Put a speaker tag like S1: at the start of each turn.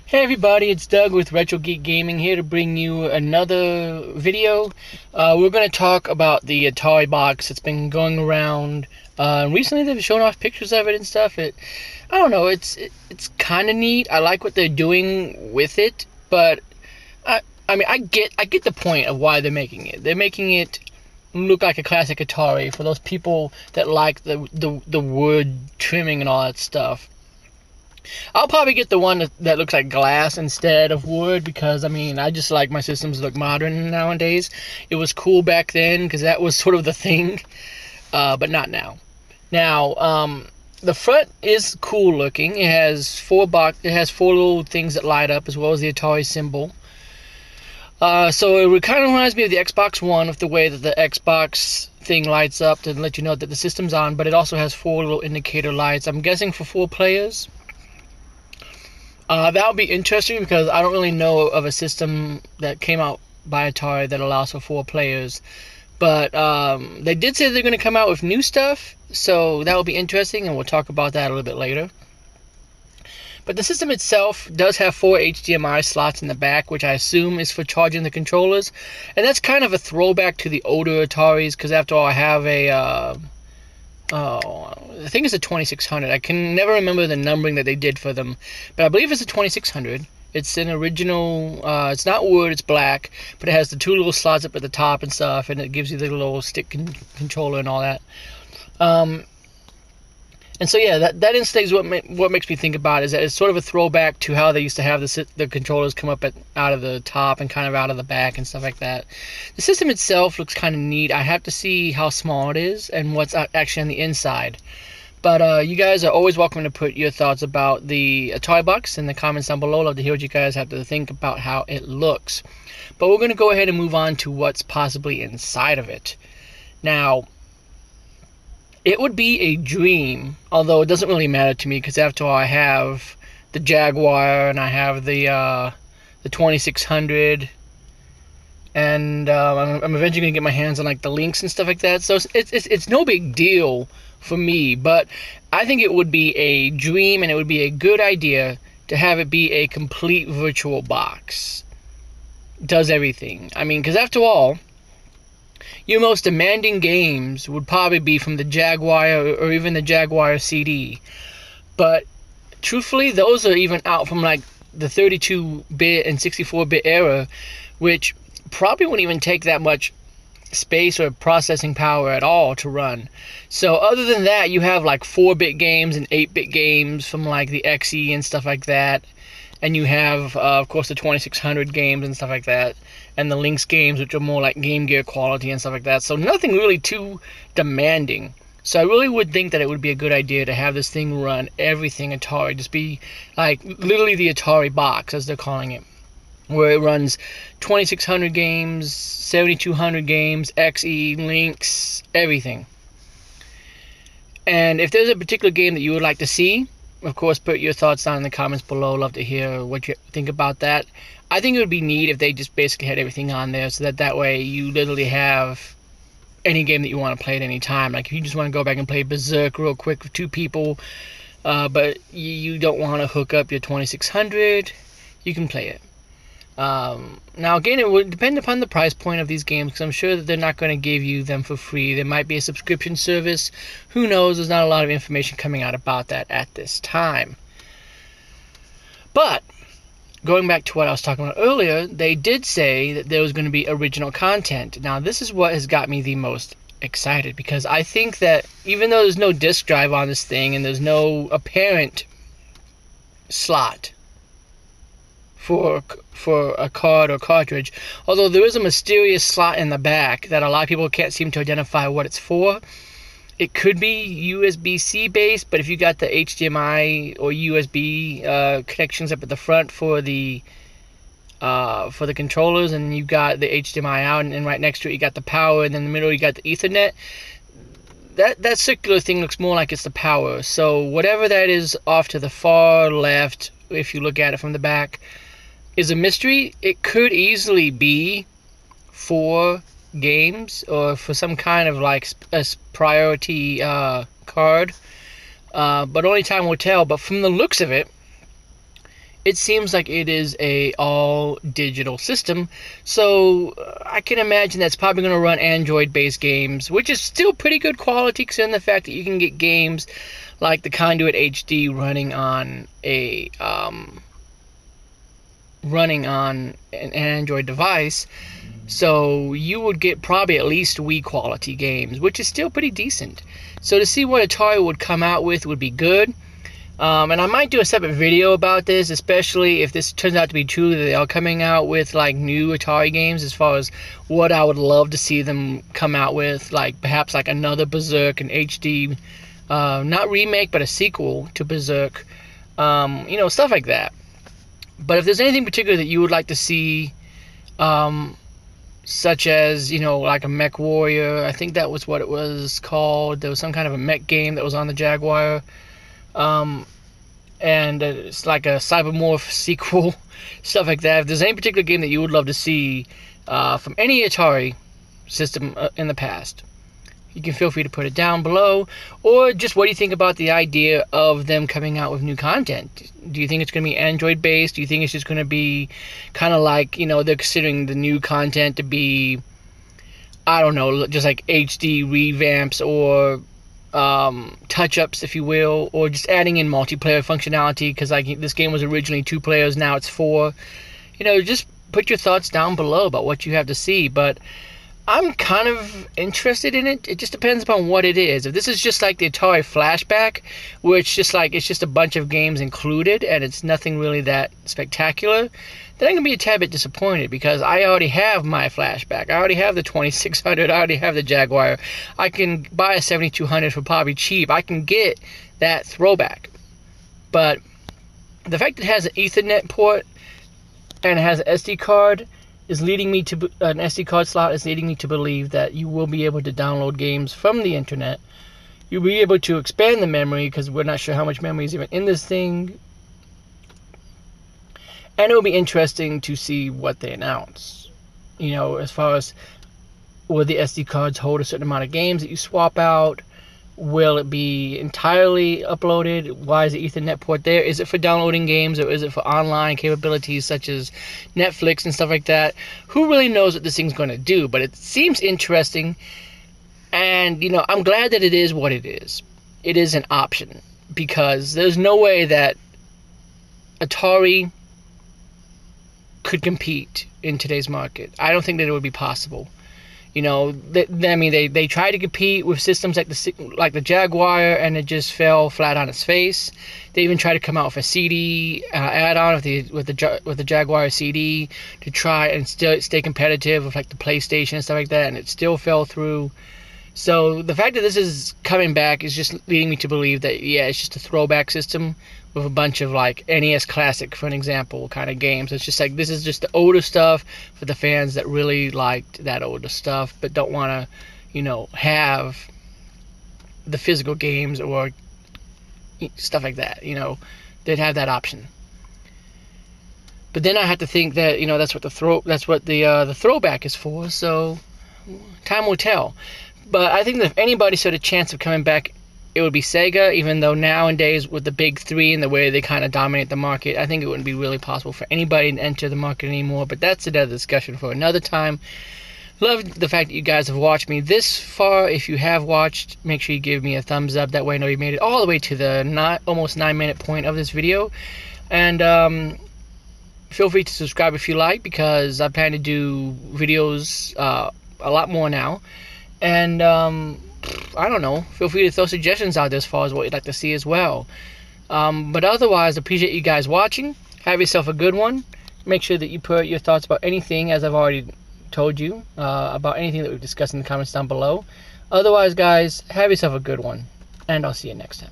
S1: Hey everybody, it's Doug with Retro Geek Gaming here to bring you another video. We're going to talk about the Atari Box. It's been going around. Recently they've shown off pictures of it and stuff. I don't know, it's kind of neat. I like what they're doing with it, but I get the point of why they're making it. They're making it look like a classic Atari for those people that like the wood trimming and all that stuff. I'll probably get the one that looks like glass instead of wood because, I just like my systems look modern nowadays. It was cool back then because that was sort of the thing, but not now. Now, the front is cool looking. It has four little things that light up as well as the Atari symbol. So it kind of reminds me of the Xbox One with the way that the Xbox thing lights up to let you know that the system's on, but it also has four little indicator lights. I'm guessing for 4 players. That would be interesting because I don't really know of a system that came out by Atari that allows for 4 players. But they did say they're going to come out with new stuff, so that will be interesting, and we'll talk about that a little bit later. But the system itself does have 4 HDMI slots in the back, which I assume is for charging the controllers. And that's kind of a throwback to the older Ataris, because after all, I have a... I think it's a 2600. I can never remember the numbering that they did for them, but I believe it's a 2600. It's an original, it's not wood, it's black, but it has the 2 little slots up at the top and stuff, and it gives you the little stick controller and all that. And so yeah, that instead is what makes me think about it, is that it's sort of a throwback to how they used to have the controllers come up out of the top and kind of out of the back and stuff like that. The system itself looks kind of neat. I have to see how small it is and what's actually on the inside. But you guys are always welcome to put your thoughts about the Atari Box in the comments down below. I'd love to hear what you guys have to think about how it looks. But we're going to go ahead and move on to what's possibly inside of it. Now, it would be a dream, although it doesn't really matter to me because after all, I have the Jaguar and I have the 2600, and I'm eventually gonna get my hands on like the Lynx and stuff like that. So it's no big deal for me, but I think it would be a dream and it would be a good idea to have it be a complete virtual box. Does everything. Because after all, your most demanding games would probably be from the Jaguar or even the Jaguar CD. But truthfully, those are even out from like the 32-bit and 64-bit era, which probably wouldn't even take that much space or processing power at all to run. So other than that, you have like 4-bit games and 8-bit games from like the XE and stuff like that. And you have, of course, the 2600 games and stuff like that. And the Lynx games, which are more like Game Gear quality and stuff like that. So nothing really too demanding. So I really would think that it would be a good idea to have this thing run everything Atari. Just be like literally the Atari Box, as they're calling it. Where it runs 2600 games, 7200 games, XE, Lynx, everything. And if there's a particular game that you would like to see, of course, put your thoughts down in the comments below. Love to hear what you think about that. I think it would be neat if they just basically had everything on there, so that way you literally have any game that you want to play at any time. Like if you just want to go back and play Berserk real quick with 2 people, but you don't want to hook up your 2600, you can play it. Now again, it would depend upon the price point of these games, because I'm sure that they're not going to give you them for free. There might be a subscription service. Who knows? There's not a lot of information coming out about that at this time. But going back to what I was talking about earlier, they did say that there was going to be original content. Now this is what has got me the most excited, because I think that even though there's no disk drive on this thing and there's no apparent slot for a card or cartridge, although there is a mysterious slot in the back that a lot of people can't seem to identify what it's for. It could be USB-C based, but if you got the HDMI or USB connections up at the front for the controllers, and you got the HDMI out, and right next to it you got the power, and in the middle you got the Ethernet, that circular thing looks more like it's the power. So whatever that is off to the far left, if you look at it from the back, is a mystery. It could easily be for games or for some kind of like a priority card, but only time will tell. But from the looks of it, it seems like it is a all digital system. So I can imagine that's probably going to run Android based games, which is still pretty good quality considering the fact that you can get games like the Conduit HD running on an Android device. So you would get probably at least Wii quality games, which is still pretty decent. So to see what Atari would come out with would be good. And I might do a separate video about this, especially if this turns out to be true that they are coming out with like new Atari games, as far as what I would love to see them come out with, like perhaps like another Berserk, an HD, not remake, but a sequel to Berserk, stuff like that. But if there's anything particular that you would like to see, such as, like a Mech Warrior, I think that was what it was called. There was some kind of a mech game that was on the Jaguar. And it's like a Cybermorph sequel, stuff like that. If there's any particular game that you would love to see from any Atari system in the past, you can feel free to put it down below. Or just what do you think about the idea of them coming out with new content? Do you think it's going to be Android based? Do you think it's just going to be kind of like, they're considering the new content to be, I don't know, just like HD revamps or touch-ups, if you will, or just adding in multiplayer functionality, because like this game was originally 2 players, now it's 4. Just put your thoughts down below about what you have to see. But I'm kind of interested in it. It just depends upon what it is. If this is just like the Atari Flashback, where it's just a bunch of games included and it's nothing really that spectacular, then I'm going to be a tad bit disappointed, because I already have my Flashback. I already have the 2600. I already have the Jaguar. I can buy a 7200 for probably cheap. I can get that throwback. But the fact that it has an Ethernet port and it has an SD card is leading me to an SD card slot is leading me to believe that you will be able to download games from the internet. You'll be able to expand the memory, because we're not sure how much memory is even in this thing. And it'll be interesting to see what they announce. As far as, will the SD cards hold a certain amount of games that you swap out? Will it be entirely uploaded? Why is the Ethernet port there? Is it for downloading games, or is it for online capabilities such as Netflix and stuff like that? Who really knows what this thing's going to do? But it seems interesting. And, I'm glad that it is what it is. It is an option. Because there's no way that Atari could compete in today's market. I don't think that it would be possible. They tried to compete with systems like the Jaguar, and it just fell flat on its face. They even tried to come out with a CD add-on with the Jaguar CD to try and still stay competitive with like the PlayStation and stuff like that, and it still fell through. So the fact that this is coming back is just leading me to believe that, yeah, it's just a throwback system with a bunch of like NES Classic, for an example, kind of games. It's just like, this is just the older stuff for the fans that really liked that older stuff but don't want to, have the physical games or stuff like that. They'd have that option. But then I have to think that, that's what the throwback is for. So time will tell. But I think that if anybody stood a chance of coming back, it would be Sega, even though nowadays with the big 3 and the way they kind of dominate the market, I think it wouldn't be really possible for anybody to enter the market anymore. But that's another discussion for another time. Love the fact that you guys have watched me this far. If you have watched, make sure you give me a thumbs up. That way I know you made it all the way to the almost 9-minute point of this video. And feel free to subscribe if you like, because I plan to do videos a lot more now. And I don't know, feel free to throw suggestions out there as far as what you'd like to see as well. But otherwise, appreciate you guys watching. Have yourself a good one. Make sure that you put your thoughts about anything, as I've already told you, about anything that we've discussed in the comments down below. Otherwise, guys, have yourself a good one, and I'll see you next time.